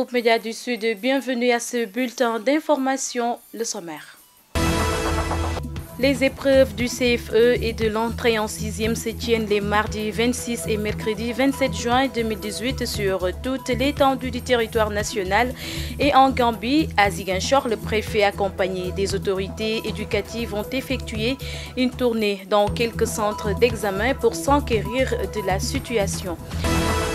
Groupe Média du Sud, bienvenue à ce bulletin d'information, le sommaire. Les épreuves du CFE et de l'entrée en 6e se tiennent les mardis 26 et mercredi 27 juin 2018 sur toute l'étendue du territoire national et en Gambie. À Ziguinchor, le préfet accompagné des autorités éducatives ont effectué une tournée dans quelques centres d'examen pour s'enquérir de la situation.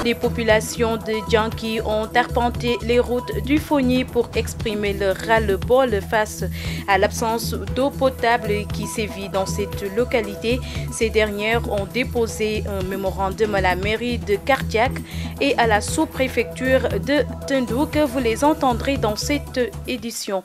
Les populations de Djanki ont arpenté les routes du Fogny pour exprimer leur ras-le-bol face à l'absence d'eau potable qui sévit dans cette localité. Ces dernières ont déposé un mémorandum à la mairie de Kartiak et à la sous-préfecture de Tindouk. Vous les entendrez dans cette édition.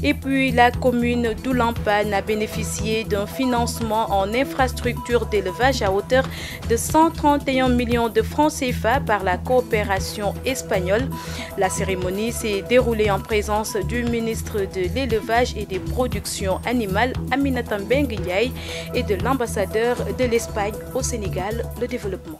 Et puis, la commune d'Oulampan a bénéficié d'un financement en infrastructure d'élevage à hauteur de 131 millions de francs CFA par la coopération espagnole. La cérémonie s'est déroulée en présence du ministre de l'Élevage et des Productions animales, Aminata Mbengue Ndiaye, et de l'ambassadeur de l'Espagne au Sénégal, le développement.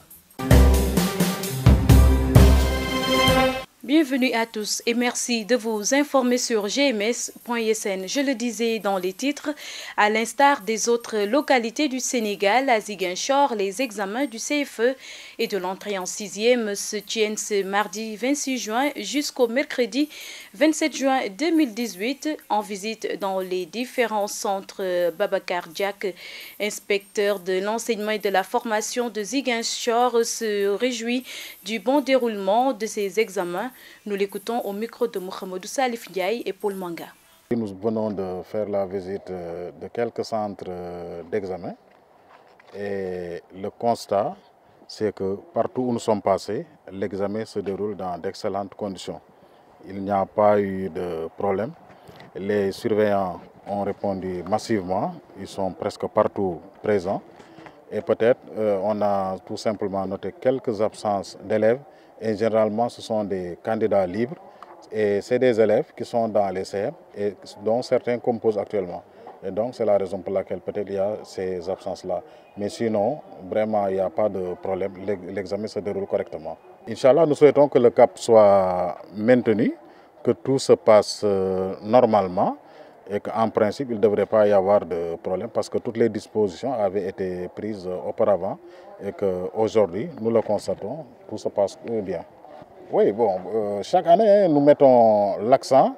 Bienvenue à tous et merci de vous informer sur gms.sn. Je le disais dans les titres, à l'instar des autres localités du Sénégal, à Ziguinchor, les examens du CFE et de l'entrée en 6e se tiennent ce mardi 26 juin jusqu'au mercredi 27 juin 2018. En visite dans les différents centres, Babacar Diak, inspecteur de l'enseignement et de la formation de Ziguinchor, se réjouit du bon déroulement de ces examens. Nous l'écoutons au micro de Mohamedou Salif Ndiaye et Paul Manga. Nous venons de faire la visite de quelques centres d'examen et le constat, c'est que partout où nous sommes passés, l'examen se déroule dans d'excellentes conditions. Il n'y a pas eu de problème. Les surveillants ont répondu massivement, ils sont presque partout présents. Et peut-être on a tout simplement noté quelques absences d'élèves. Et généralement, ce sont des candidats libres et c'est des élèves qui sont dans les CM et dont certains composent actuellement. Et donc, c'est la raison pour laquelle peut-être il y a ces absences-là. Mais sinon, vraiment, il n'y a pas de problème. L'examen se déroule correctement. Inch'Allah, nous souhaitons que le cap soit maintenu, que tout se passe normalement et qu'en principe, il ne devrait pas y avoir de problème parce que toutes les dispositions avaient été prises auparavant et qu'aujourd'hui, nous le constatons, tout se passe bien. Oui, bon, chaque année, nous mettons l'accent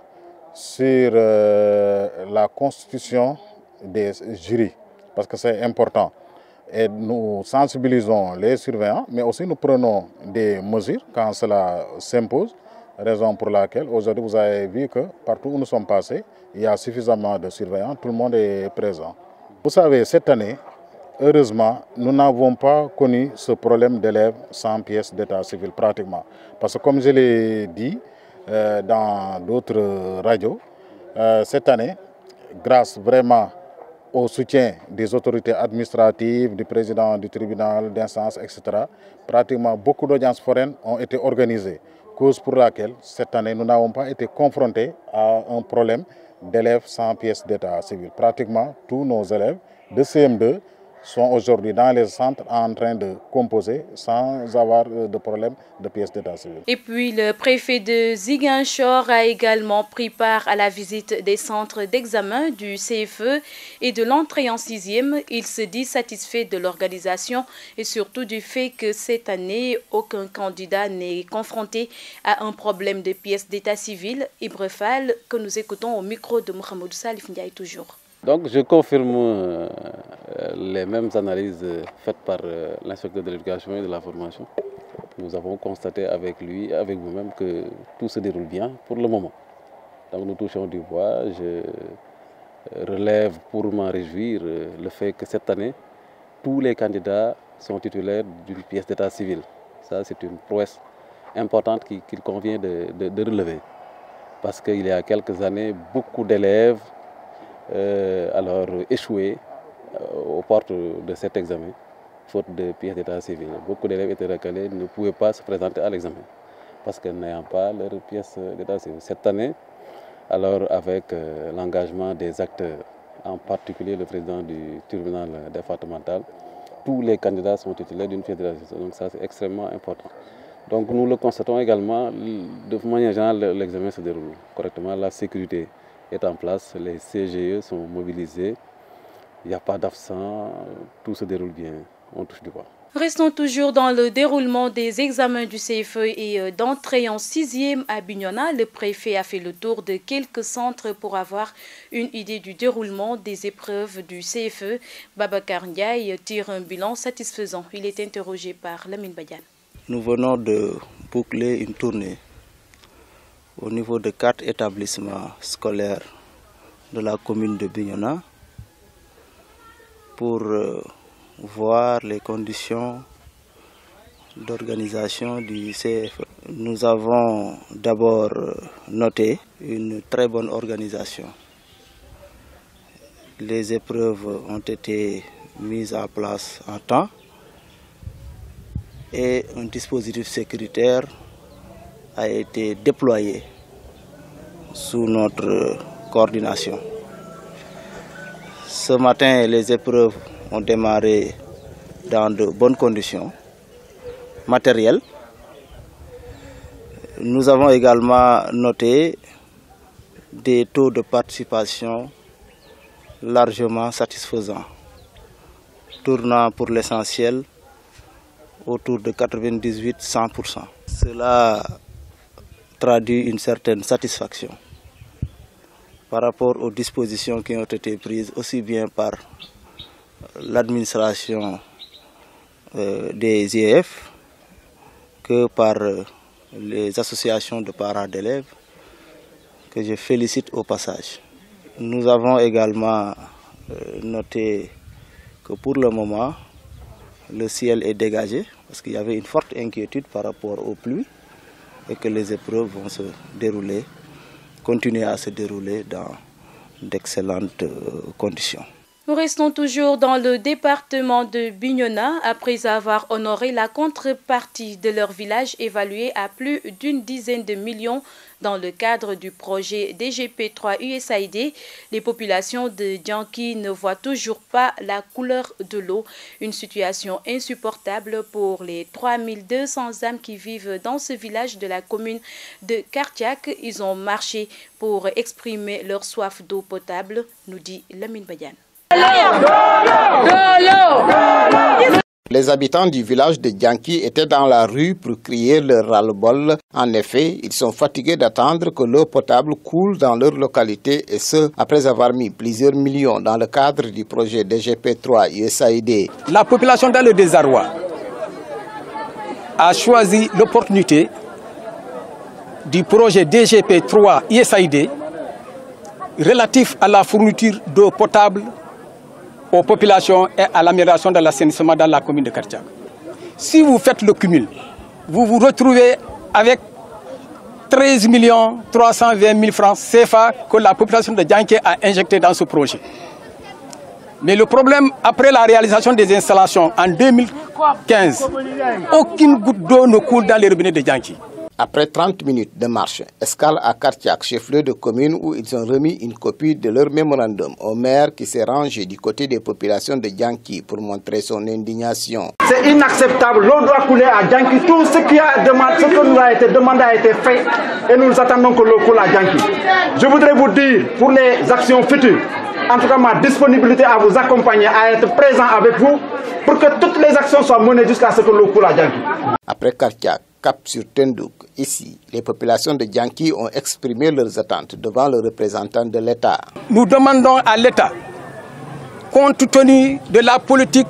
sur la constitution des jurys parce que c'est important. Et nous sensibilisons les surveillants, mais aussi nous prenons des mesures quand cela s'impose. Raison pour laquelle aujourd'hui vous avez vu que partout où nous sommes passés, il y a suffisamment de surveillants, tout le monde est présent. Vous savez, cette année, heureusement, nous n'avons pas connu ce problème d'élèves sans pièces d'état civil pratiquement. Parce que comme je l'ai dit dans d'autres radios, cette année, grâce vraiment au soutien des autorités administratives, du président du tribunal d'instance, etc., pratiquement beaucoup d'audiences foraines ont été organisées. Cause pour laquelle, cette année, nous n'avons pas été confrontés à un problème d'élèves sans pièces d'état civil. Pratiquement tous nos élèves de CM2 sont aujourd'hui dans les centres en train de composer sans avoir de problème de pièces d'état civil. Et puis le préfet de Ziguinchor a également pris part à la visite des centres d'examen du CFE et de l'entrée en 6e. Il se dit satisfait de l'organisation et surtout du fait que cette année, aucun candidat n'est confronté à un problème de pièces d'état civil. Ibrefal, que nous écoutons au micro de Mohamedou Salif Ndiaye toujours. Donc je confirme les mêmes analyses faites par l'inspecteur de l'éducation et de la formation. Nous avons constaté avec lui et avec vous-même que tout se déroule bien pour le moment. Donc nous touchons du bois. Je relève pour m'en réjouir le fait que cette année, tous les candidats sont titulaires d'une pièce d'état civil. Ça, c'est une prouesse importante qu'il convient de relever. Parce qu'il y a quelques années, beaucoup d'élèves alors échoué aux portes de cet examen, faute de pièces d'état civil. Beaucoup d'élèves étaient recalés, ne pouvaient pas se présenter à l'examen parce qu'ils n'ayant pas leur pièce d'état civil. Cette année, alors avec l'engagement des acteurs, en particulier le président du tribunal départemental, tous les candidats sont titulaires d'une pièce d'état civil. Donc ça, c'est extrêmement important. Donc nous le constatons également, de manière générale, l'examen se déroule correctement, la sécurité est en place, les CGE sont mobilisés, il n'y a pas d'absent, tout se déroule bien, on touche du bois. Restons toujours dans le déroulement des examens du CFE et d'entrée en 6e à Bignona. Le préfet a fait le tour de quelques centres pour avoir une idée du déroulement des épreuves du CFE. Babacar Ndiaye tire un bilan satisfaisant. Il est interrogé par Lamine Badiane. Nous venons de boucler une tournée au niveau de 4 établissements scolaires de la commune de Bignona pour voir les conditions d'organisation du CFE. Nous avons d'abord noté une très bonne organisation. Les épreuves ont été mises en place en temps et un dispositif sécuritaire a été déployé sous notre coordination. Ce matin, les épreuves ont démarré dans de bonnes conditions matérielles. Nous avons également noté des taux de participation largement satisfaisants, tournant pour l'essentiel autour de 98-100%. Cela traduit une certaine satisfaction par rapport aux dispositions qui ont été prises aussi bien par l'administration des IEF que par les associations de parents d'élèves que je félicite au passage. Nous avons également noté que pour le moment, le ciel est dégagé parce qu'il y avait une forte inquiétude par rapport aux pluies et que les épreuves vont se dérouler, continuer à se dérouler dans d'excellentes conditions. Nous restons toujours dans le département de Bignona après avoir honoré la contrepartie de leur village évaluée à plus d'une dizaine de millions dans le cadre du projet DGP3 USAID. Les populations de Dianki ne voient toujours pas la couleur de l'eau, une situation insupportable pour les 3200 âmes qui vivent dans ce village de la commune de Kartiak. Ils ont marché pour exprimer leur soif d'eau potable, nous dit Lamine Badiane. Les habitants du village de Dianki étaient dans la rue pour crier leur ras-le-bol. En effet, ils sont fatigués d'attendre que l'eau potable coule dans leur localité et ce, après avoir mis plusieurs millions dans le cadre du projet DGP3 USAID. La population dans le désarroi a choisi l'opportunité du projet DGP3 USAID relatif à la fourniture d'eau potable aux populations et à l'amélioration de l'assainissement dans la commune de Kartiak. Si vous faites le cumul, vous vous retrouvez avec 13 320 000 francs CFA que la population de Dianki a injecté dans ce projet. Mais le problème, après la réalisation des installations en 2015, aucune goutte d'eau ne coule dans les robinets de Dianki. Après 30 minutes de marche, escale à Kartiak, chef-lieu de commune où ils ont remis une copie de leur mémorandum au maire qui s'est rangé du côté des populations de Dianki pour montrer son indignation. C'est inacceptable, l'eau doit couler à Dianki. Tout ce que nous a été demandé a été fait et nous attendons que l'eau coule à Dianki. Je voudrais vous dire, pour les actions futures, en tout cas ma disponibilité à vous accompagner, à être présent avec vous, pour que toutes les actions soient menées jusqu'à ce que l'eau coule à Dianki. Après Kartiak, cap sur Tendouk, ici, les populations de Dianki ont exprimé leurs attentes devant le représentant de l'État. Nous demandons à l'État, compte tenu de la politique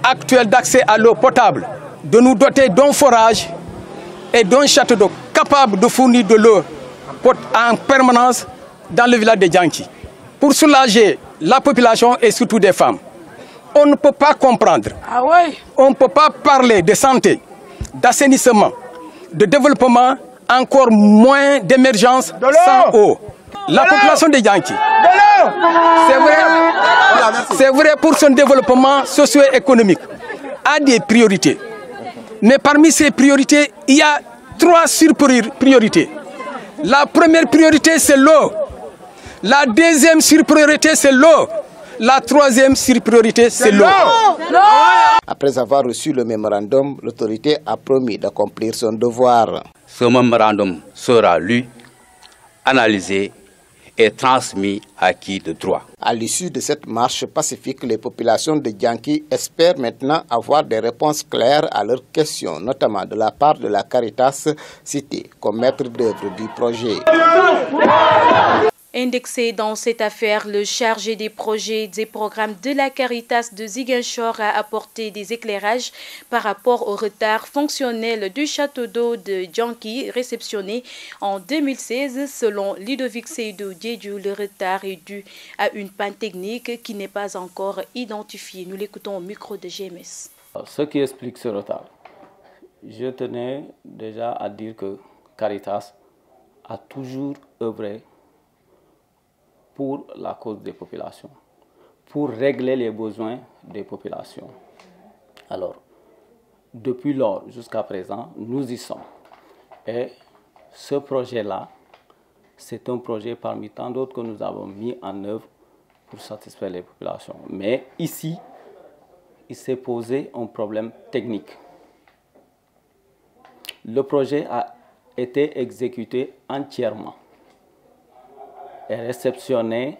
actuelle d'accès à l'eau potable, de nous doter d'un forage et d'un château d'eau capable de fournir de l'eau en permanence dans le village de Dianki. Pour soulager la population et surtout des femmes. On ne peut pas comprendre, on ne peut pas parler de santé, d'assainissement, de développement, encore moins d'émergence sans eau. La population de Dianki, c'est vrai pour son développement socio-économique, a des priorités. Mais parmi ces priorités, il y a 3 surpriorités. La première priorité, c'est l'eau. La deuxième surpriorité, c'est l'eau. La troisième sur-priorité, c'est l'eau. Après avoir reçu le mémorandum, l'autorité a promis d'accomplir son devoir. Ce mémorandum sera lu, analysé et transmis à qui de droit. À l'issue de cette marche pacifique, les populations de Djanki espèrent maintenant avoir des réponses claires à leurs questions, notamment de la part de la Caritas citée comme maître d'œuvre du projet. Indexé dans cette affaire, le chargé des projets et des programmes de la Caritas de Ziguinchor a apporté des éclairages par rapport au retard fonctionnel du château d'eau de Djanki réceptionné en 2016. Selon Ludovic Seydou Diédiou, le retard est dû à une panne technique qui n'est pas encore identifiée. Nous l'écoutons au micro de GMS. Ce qui explique ce retard, je tenais déjà à dire que Caritas a toujours œuvré pour la cause des populations, pour régler les besoins des populations. Alors, depuis lors jusqu'à présent, nous y sommes. Et ce projet-là, c'est un projet parmi tant d'autres que nous avons mis en œuvre pour satisfaire les populations. Mais ici, il s'est posé un problème technique. Le projet a été exécuté entièrement et réceptionné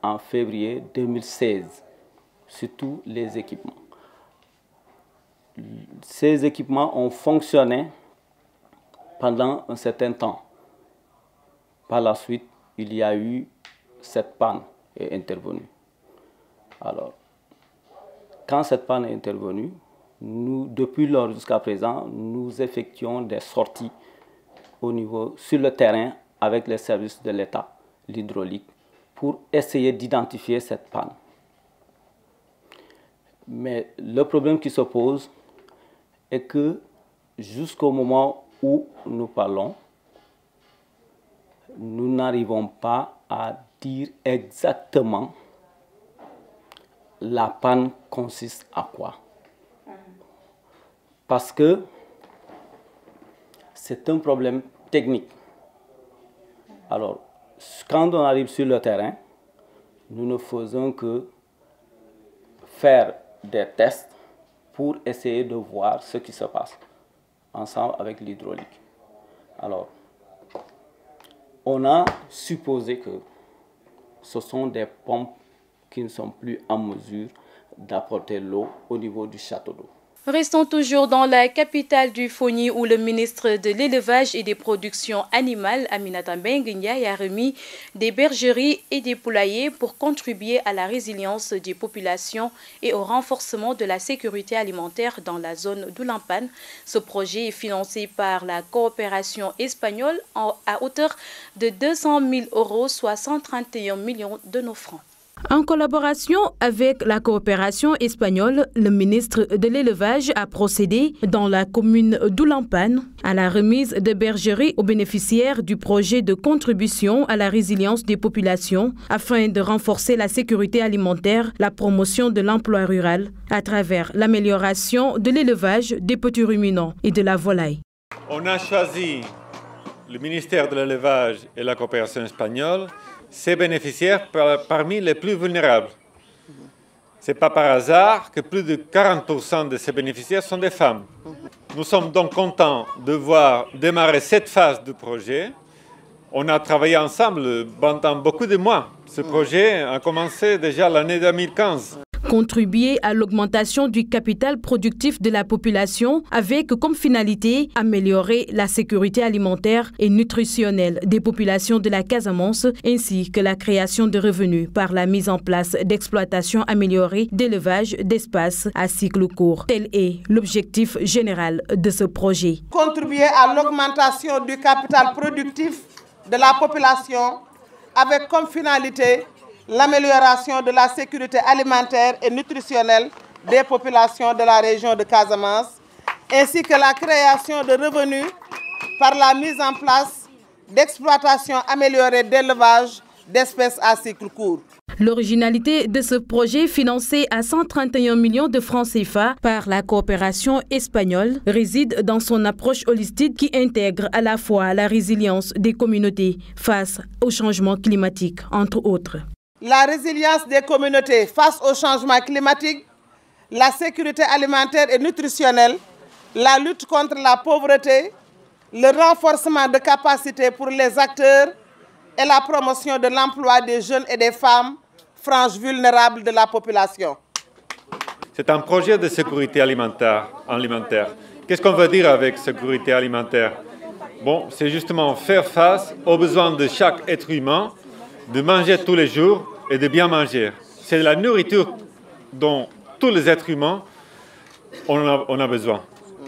en février 2016 sur tous les équipements. Ces équipements ont fonctionné pendant un certain temps. Par la suite, il y a eu cette panne est intervenue. Alors, quand cette panne est intervenue, nous, depuis lors jusqu'à présent, nous effectuons des sorties sur le terrain avec les services de l'État, l'hydraulique, pour essayer d'identifier cette panne. Mais le problème qui se pose est que jusqu'au moment où nous parlons, nous n'arrivons pas à dire exactement la panne consiste à quoi. Parce que c'est un problème technique. Alors, quand on arrive sur le terrain, nous ne faisons que faire des tests pour essayer de voir ce qui se passe ensemble avec l'hydraulique. Alors, on a supposé que ce sont des pompes qui ne sont plus en mesure d'apporter l'eau au niveau du château d'eau. Restons toujours dans la capitale du Fogny où le ministre de l'Élevage et des Productions Animales, Aminata Mbengue Ndiaye, a remis des bergeries et des poulaillers pour contribuer à la résilience des populations et au renforcement de la sécurité alimentaire dans la zone d'Oulampane. Ce projet est financé par la coopération espagnole à hauteur de 200 000 €, soit 131 millions de nos francs. En collaboration avec la coopération espagnole, le ministre de l'Élevage a procédé dans la commune d'Oulampane à la remise de bergeries aux bénéficiaires du projet de contribution à la résilience des populations afin de renforcer la sécurité alimentaire, la promotion de l'emploi rural à travers l'amélioration de l'élevage des petits ruminants et de la volaille. On a choisi le ministère de l'Élevage et la coopération espagnole, ces bénéficiaires parmi les plus vulnérables. Ce n'est pas par hasard que plus de 40% de ces bénéficiaires sont des femmes. Nous sommes donc contents de voir démarrer cette phase du projet. On a travaillé ensemble pendant beaucoup de mois. Ce projet a commencé déjà l'année 2015. Contribuer à l'augmentation du capital productif de la population avec comme finalité améliorer la sécurité alimentaire et nutritionnelle des populations de la Casamance ainsi que la création de revenus par la mise en place d'exploitations améliorées d'élevage d'espaces à cycle court. Tel est l'objectif général de ce projet. Contribuer à l'augmentation du capital productif de la population avec comme finalité l'amélioration de la sécurité alimentaire et nutritionnelle des populations de la région de Casamance, ainsi que la création de revenus par la mise en place d'exploitations améliorées d'élevage d'espèces à cycle court. L'originalité de ce projet, financé à 131 millions de francs CFA par la coopération espagnole, réside dans son approche holistique qui intègre à la fois la résilience des communautés face au changement climatique, entre autres. la résilience des communautés face au changement climatique, la sécurité alimentaire et nutritionnelle, la lutte contre la pauvreté, le renforcement de capacités pour les acteurs et la promotion de l'emploi des jeunes et des femmes, franges vulnérables de la population. C'est un projet de sécurité alimentaire. Qu'est-ce qu'on veut dire avec sécurité alimentaire? Bon, c'est justement faire face aux besoins de chaque être humain, de manger tous les jours et de bien manger. C'est la nourriture dont tous les êtres humains on a besoin.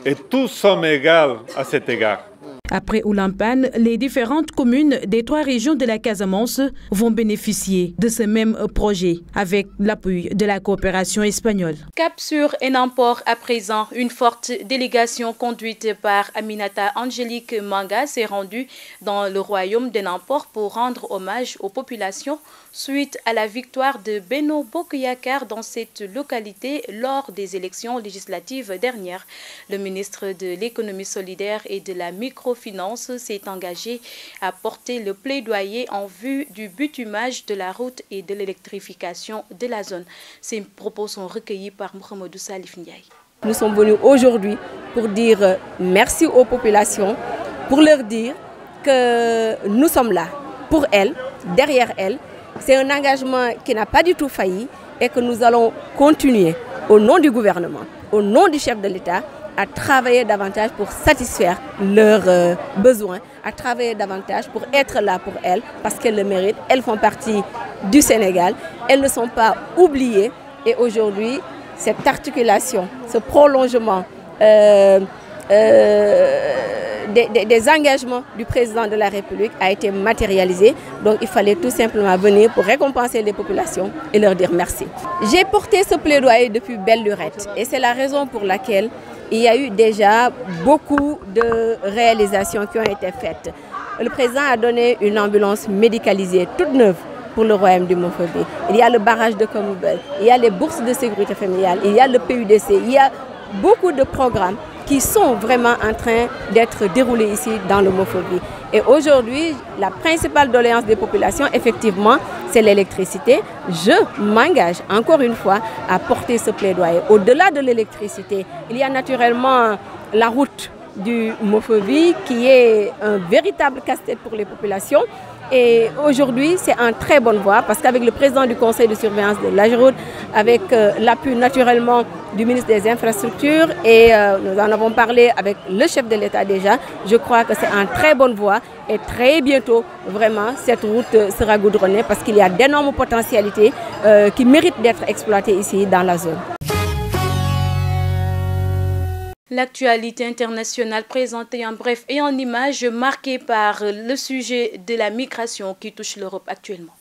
Et tous sommes égaux à cet égard. Après Oulampane, les différentes communes des 3 régions de la Casamance vont bénéficier de ce même projet avec l'appui de la coopération espagnole. Cap sur Enampor à présent, une forte délégation conduite par Aminata Angélique Manga s'est rendue dans le royaume d'Enampor pour rendre hommage aux populations suite à la victoire de Benno Bokk Yakaar dans cette localité lors des élections législatives dernières. Le ministre de l'économie solidaire et de la microfinance s'est engagé à porter le plaidoyer en vue du bitumage de la route et de l'électrification de la zone. Ces propos sont recueillis par Mohamedou Salif Ndiaye. Nous sommes venus aujourd'hui pour dire merci aux populations, pour leur dire que nous sommes là pour elles, derrière elles. C'est un engagement qui n'a pas du tout failli et que nous allons continuer au nom du gouvernement, au nom du chef de l'État, à travailler davantage pour satisfaire leurs besoins, à travailler davantage pour être là pour elles, parce qu'elles le méritent. Elles font partie du Sénégal, elles ne sont pas oubliées. Et aujourd'hui, cette articulation, ce prolongement des engagements du président de la République a été matérialisé. Donc il fallait tout simplement venir pour récompenser les populations et leur dire merci. J'ai porté ce plaidoyer depuis belle lurette et c'est la raison pour laquelle il y a eu déjà beaucoup de réalisations qui ont été faites. Le président a donné une ambulance médicalisée toute neuve pour le royaume du Mofobé. Il y a le barrage de Komoubel, il y a les bourses de sécurité familiale, il y a le PUDC, il y a beaucoup de programmes qui sont vraiment en train d'être déroulés ici dans le Mofobé. Et aujourd'hui, la principale doléance des populations, effectivement, c'est l'électricité. Je m'engage encore une fois à porter ce plaidoyer. Au-delà de l'électricité, il y a naturellement la route du Mofobé qui est un véritable casse-tête pour les populations. Et aujourd'hui, c'est en très bonne voie parce qu'avec le président du conseil de surveillance de l'AGEROUTE, avec l'appui naturellement du ministre des Infrastructures et nous en avons parlé avec le chef de l'État déjà, je crois que c'est en très bonne voie et très bientôt, vraiment, cette route sera goudronnée parce qu'il y a d'énormes potentialités qui méritent d'être exploitées ici dans la zone. L'actualité internationale présentée en bref et en images marquée par le sujet de la migration qui touche l'Europe actuellement.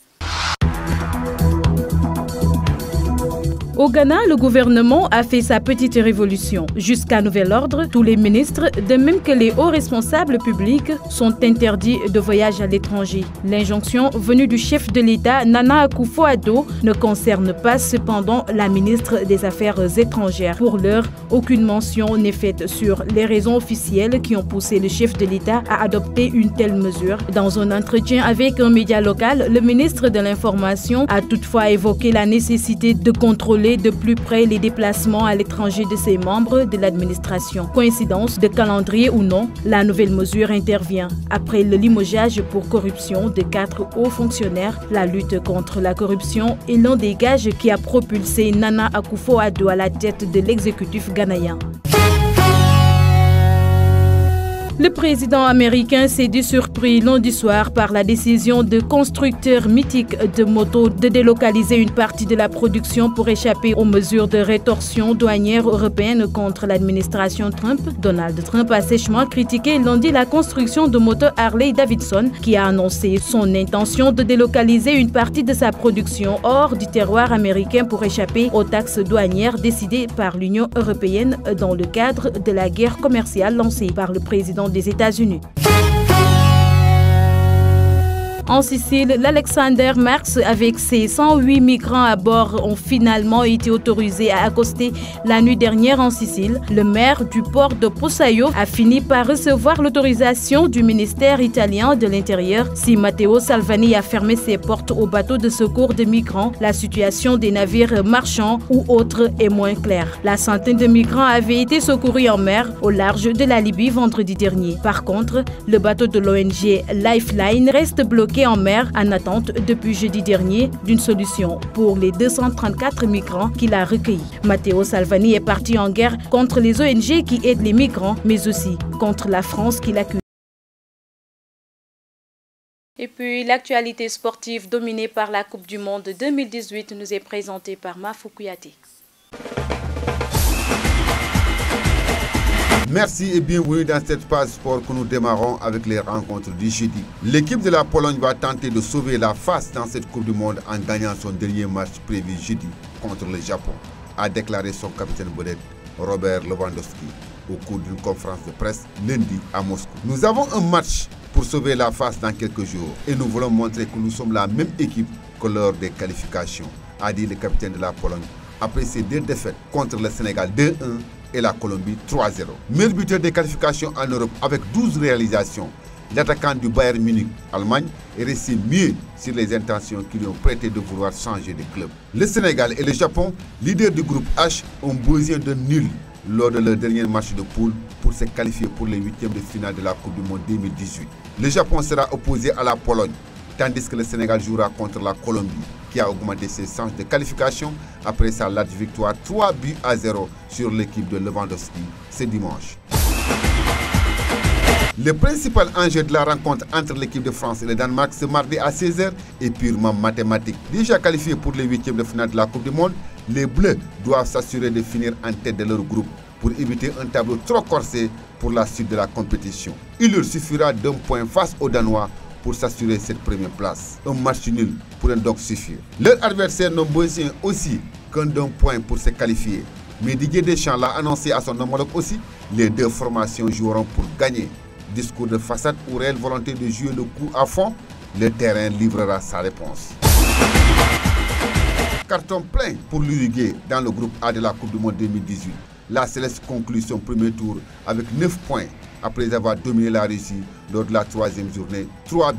Au Ghana, le gouvernement a fait sa petite révolution. Jusqu'à nouvel ordre, tous les ministres, de même que les hauts responsables publics, sont interdits de voyage à l'étranger. L'injonction venue du chef de l'État, Nana Akufo-Addo, ne concerne pas cependant la ministre des Affaires étrangères. Pour l'heure, aucune mention n'est faite sur les raisons officielles qui ont poussé le chef de l'État à adopter une telle mesure. Dans un entretien avec un média local, le ministre de l'Information a toutefois évoqué la nécessité de contrôler de plus près les déplacements à l'étranger de ses membres de l'administration. Coïncidence de calendrier ou non, la nouvelle mesure intervient après le limogeage pour corruption de 4 hauts fonctionnaires. La lutte contre la corruption est l'un des gages qui a propulsé Nana Akufo-Addo à la tête de l'exécutif ghanéen. Le président américain s'est dit surpris lundi soir par la décision de constructeurs mythiques de motos de délocaliser une partie de la production pour échapper aux mesures de rétorsion douanière européenne contre l'administration Trump. Donald Trump a sèchement critiqué lundi la construction de motos Harley-Davidson qui a annoncé son intention de délocaliser une partie de sa production hors du terroir américain pour échapper aux taxes douanières décidées par l'Union européenne dans le cadre de la guerre commerciale lancée par le président des États-Unis. En Sicile, l'Alexander Mars, avec ses 108 migrants à bord, ont finalement été autorisés à accoster la nuit dernière en Sicile. Le maire du port de Posaio a fini par recevoir l'autorisation du ministère italien de l'Intérieur. Si Matteo Salvini a fermé ses portes aux bateaux de secours de migrants, la situation des navires marchands ou autres est moins claire. La centaine de migrants avaient été secourus en mer au large de la Libye vendredi dernier. Par contre, le bateau de l'ONG Lifeline reste bloqué en mer en attente depuis jeudi dernier d'une solution pour les 234 migrants qu'il a recueillis. Matteo Salvini est parti en guerre contre les ONG qui aident les migrants, mais aussi contre la France qui l'accuse. Et puis l'actualité sportive dominée par la Coupe du Monde 2018 nous est présentée par Mafou Kouyaté. Merci et bienvenue dans cette page sport que nous démarrons avec les rencontres du jeudi. L'équipe de la Pologne va tenter de sauver la face dans cette Coupe du Monde en gagnant son dernier match prévu jeudi contre le Japon, a déclaré son capitaine vedette Robert Lewandowski au cours d'une conférence de presse lundi à Moscou. Nous avons un match pour sauver la face dans quelques jours et nous voulons montrer que nous sommes la même équipe que lors des qualifications, a dit le capitaine de la Pologne après ses deux défaites contre le Sénégal 2-1 et la Colombie 3-0. Meilleur buteur des qualifications en Europe avec 12 réalisations, l'attaquant du Bayern Munich, Allemagne, est resté mieux sur les intentions qui lui ont prêté de vouloir changer de club. Le Sénégal et le Japon, leaders du groupe H, ont besoin de nul lors de leur dernier match de poule pour se qualifier pour les huitièmes de finale de la Coupe du Monde 2018. Le Japon sera opposé à la Pologne, tandis que le Sénégal jouera contre la Colombie, qui a augmenté ses chances de qualification après sa large victoire 3-0 sur l'équipe de Lewandowski ce dimanche. Le principal enjeu de la rencontre entre l'équipe de France et le Danemark ce mardi à 16h est purement mathématique. Déjà qualifiés pour les huitièmes de finale de la Coupe du Monde, les Bleus doivent s'assurer de finir en tête de leur groupe pour éviter un tableau trop corsé pour la suite de la compétition. Il leur suffira d'un point face aux Danois pour s'assurer cette première place. Un match nul pourrait donc suffire. Leurs adversaires n'ont besoin aussi qu'un d'un point pour se qualifier. Mais Didier Deschamps l'a annoncé à son homologue aussi, les deux formations joueront pour gagner. Discours de façade ou réelle volonté de jouer le coup à fond, le terrain livrera sa réponse. Carton plein pour l'Uruguay dans le groupe A de la Coupe du Monde 2018. La Céleste conclut son premier tour avec 9 points après avoir dominé la Russie lors de la troisième journée 3-0.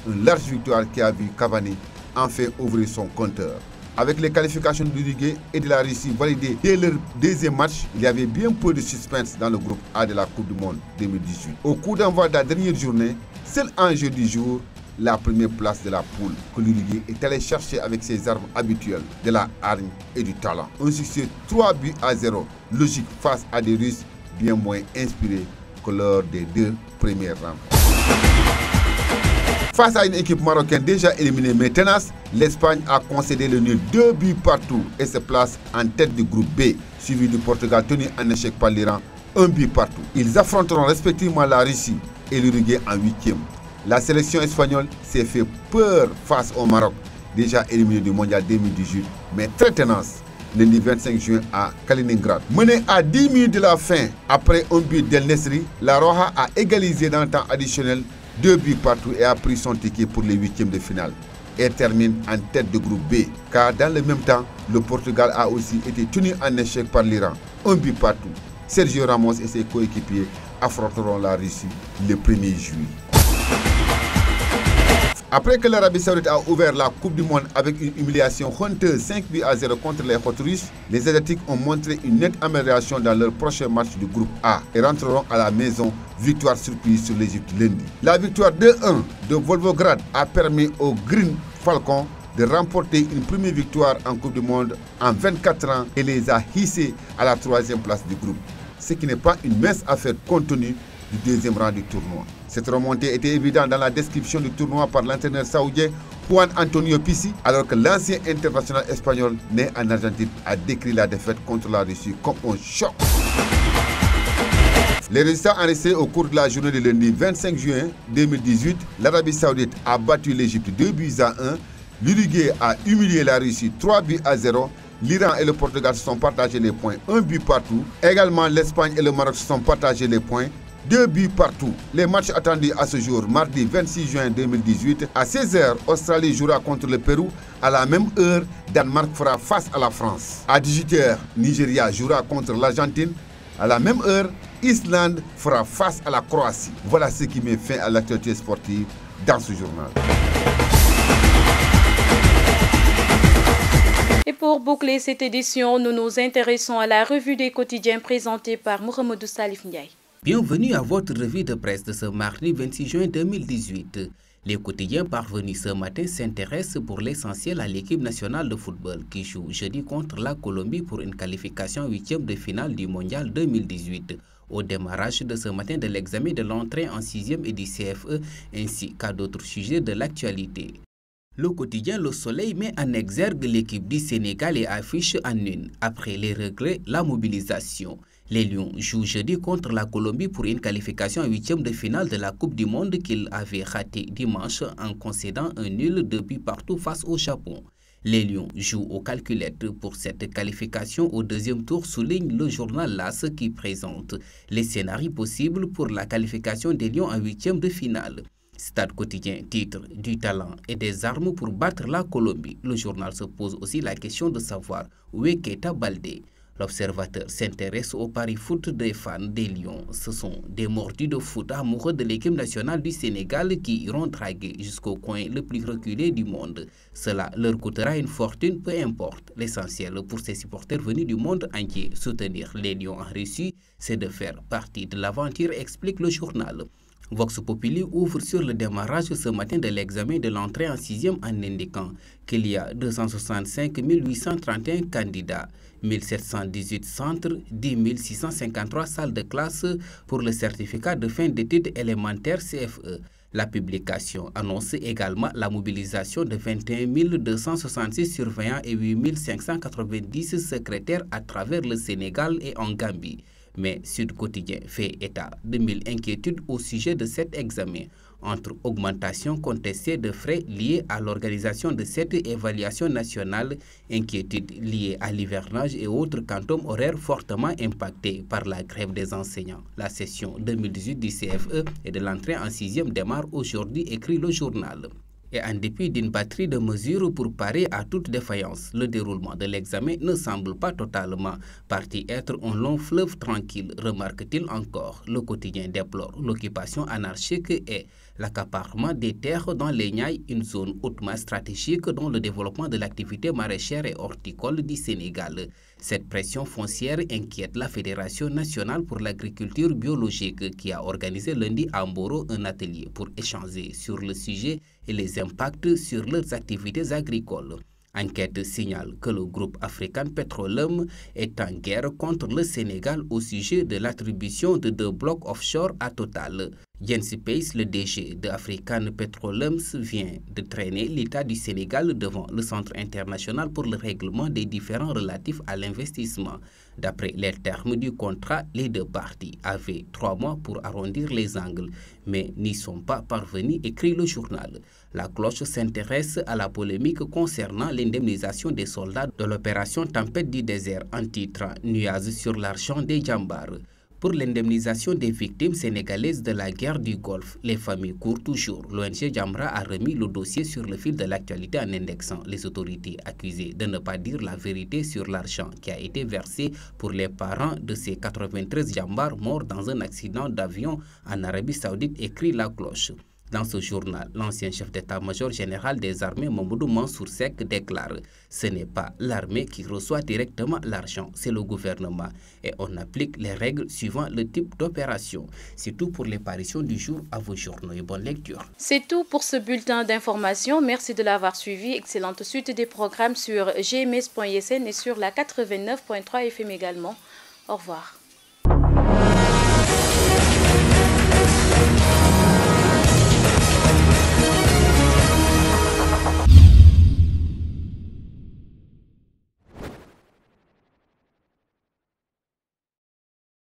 Une large victoire qui a vu Cavani enfin ouvrir son compteur. Avec les qualifications de l'Uruguay et de la Russie validées dès leur deuxième match, il y avait bien peu de suspense dans le groupe A de la Coupe du Monde 2018. Au coup d'envoi de la dernière journée, seul enjeu du jour, la première place de la poule que l'Uruguay est allé chercher avec ses armes habituelles, de la hargne et du talent. Un succès 3-0, logique face à des Russes bien moins inspirés que lors des deux premières rencontres. Face à une équipe marocaine déjà éliminée mais tenace, l'Espagne a concédé le nul 2 buts partout et se place en tête du groupe B, suivi du Portugal tenu en échec par l'Iran, 1 but partout. Ils affronteront respectivement la Russie et l'Uruguay en huitième. La sélection espagnole s'est fait peur face au Maroc, déjà éliminé du Mondial 2018, mais très tenace, lundi 25 juin à Kaliningrad. Mené à 10 minutes de la fin, après un but d'El Nesri, la Roja a égalisé dans le temps additionnel 2 buts partout et a pris son ticket pour les huitièmes de finale. Et termine en tête de groupe B, car dans le même temps, le Portugal a aussi été tenu en échec par l'Iran, 1 but partout. Sergio Ramos et ses coéquipiers affronteront la Russie le 1er juillet. Après que l'Arabie Saoudite a ouvert la Coupe du Monde avec une humiliation honteuse 5-0 contre les hôtes russes, les Asiatiques ont montré une nette amélioration dans leur prochain match du groupe A et rentreront à la maison, victoire surprise sur l'Égypte lundi. La victoire 2-1 de Volgograd a permis aux Green Falcons de remporter une première victoire en Coupe du Monde en 24 ans et les a hissés à la 3e place du groupe, ce qui n'est pas une mince affaire compte tenu du 2e rang du tournoi. Cette remontée était évidente dans la description du tournoi par l'entraîneur saoudien Juan Antonio Pizzi, alors que l'ancien international espagnol né en Argentine a décrit la défaite contre la Russie comme un choc. Les résultats enregistrés au cours de la journée de lundi 25 juin 2018, l'Arabie Saoudite a battu l'Égypte 2-1, l'Uruguay a humilié la Russie 3-0, l'Iran et le Portugal se sont partagés les points, 1 but partout. Également, l'Espagne et le Maroc se sont partagés les points, 2 buts partout. Les matchs attendus à ce jour, mardi 26 juin 2018, à 16h, Australie jouera contre le Pérou. À la même heure, Danemark fera face à la France. À 18h, Nigeria jouera contre l'Argentine. À la même heure, Islande fera face à la Croatie. Voilà ce qui met fin à l'actualité sportive dans ce journal. Et pour boucler cette édition, nous nous intéressons à la revue des quotidiens présentée par Mohamedou Salif Ndiaye. Bienvenue à votre revue de presse de ce mardi 26 juin 2018. Les quotidiens parvenus ce matin s'intéressent pour l'essentiel à l'équipe nationale de football qui joue jeudi contre la Colombie pour une qualification 8e de finale du Mondial 2018. Au démarrage de ce matin de l'examen de l'entrée en 6e et du CFE ainsi qu'à d'autres sujets de l'actualité. Le quotidien Le Soleil met en exergue l'équipe du Sénégal et affiche en une, après les regrets, la mobilisation. Les Lions jouent jeudi contre la Colombie pour une qualification 8e de finale de la Coupe du Monde qu'ils avaient raté dimanche en concédant un nul de but partout face au Japon. Les Lions jouent aux calculettes pour cette qualification au deuxième tour, souligne le journal LAS qui présente les scénarios possibles pour la qualification des Lions en 8e de finale. Stade quotidien titre du talent et des armes pour battre la Colombie. Le journal se pose aussi la question de savoir où est Keita Baldé. L'observateur s'intéresse au pari foot des fans des Lions. Ce sont des mordus de foot amoureux de l'équipe nationale du Sénégal qui iront draguer jusqu'au coin le plus reculé du monde. Cela leur coûtera une fortune, peu importe. L'essentiel pour ces supporters venus du monde entier soutenir les Lions en Russie, c'est de faire partie de l'aventure, explique le journal. Vox Populi ouvre sur le démarrage ce matin de l'examen de l'entrée en 6e en indiquant qu'il y a 265 831 candidats, 1718 centres, 10 653 salles de classe pour le certificat de fin d'études élémentaires CFE. La publication annonce également la mobilisation de 21 266 surveillants et 8 590 secrétaires à travers le Sénégal et en Gambie. Mais Sud Quotidien fait état de 1000 inquiétudes au sujet de cet examen, entre augmentation contestée de frais liés à l'organisation de cette évaluation nationale, inquiétudes liées à l'hivernage et autres quantum horaires fortement impactés par la grève des enseignants. La session 2018 du CFE et de l'entrée en 6e démarre aujourd'hui, écrit le journal. Et en dépit d'une batterie de mesures pour parer à toute défaillance, le déroulement de l'examen ne semble pas totalement parti être un long fleuve tranquille, remarque-t-il encore. Le quotidien déplore l'occupation anarchique et l'accaparement des terres dans les Niayes, une zone hautement stratégique dont le développement de l'activité maraîchère et horticole du Sénégal. Cette pression foncière inquiète la Fédération nationale pour l'agriculture biologique qui a organisé lundi à Mboro un atelier pour échanger sur le sujet et les impacts sur leurs activités agricoles. Enquête signale que le groupe African Petroleum est en guerre contre le Sénégal au sujet de l'attribution de 2 blocs offshore à Total. Jens Pace, le DG de African Petroleum, vient de traîner l'État du Sénégal devant le Centre international pour le règlement des différends relatifs à l'investissement. D'après les termes du contrat, les deux parties avaient 3 mois pour arrondir les angles, mais n'y sont pas parvenus, écrit le journal. La cloche s'intéresse à la polémique concernant l'indemnisation des soldats de l'opération Tempête du désert en titre nuage sur l'argent des Djambars. Pour l'indemnisation des victimes sénégalaises de la guerre du Golfe, les familles courent toujours. L'ONG Jamra a remis le dossier sur le fil de l'actualité en indexant les autorités accusées de ne pas dire la vérité sur l'argent qui a été versé pour les parents de ces 93 Djambars morts dans un accident d'avion en Arabie Saoudite, écrit la cloche. Dans ce journal, l'ancien chef d'état-major général des armées Mamadou Mansour Seck déclare « Ce n'est pas l'armée qui reçoit directement l'argent, c'est le gouvernement et on applique les règles suivant le type d'opération. » C'est tout pour les parutions du jour. À vos journaux et bonne lecture. C'est tout pour ce bulletin d'information. Merci de l'avoir suivi. Excellente suite des programmes sur gms.sn et sur la 89.3 FM également. Au revoir.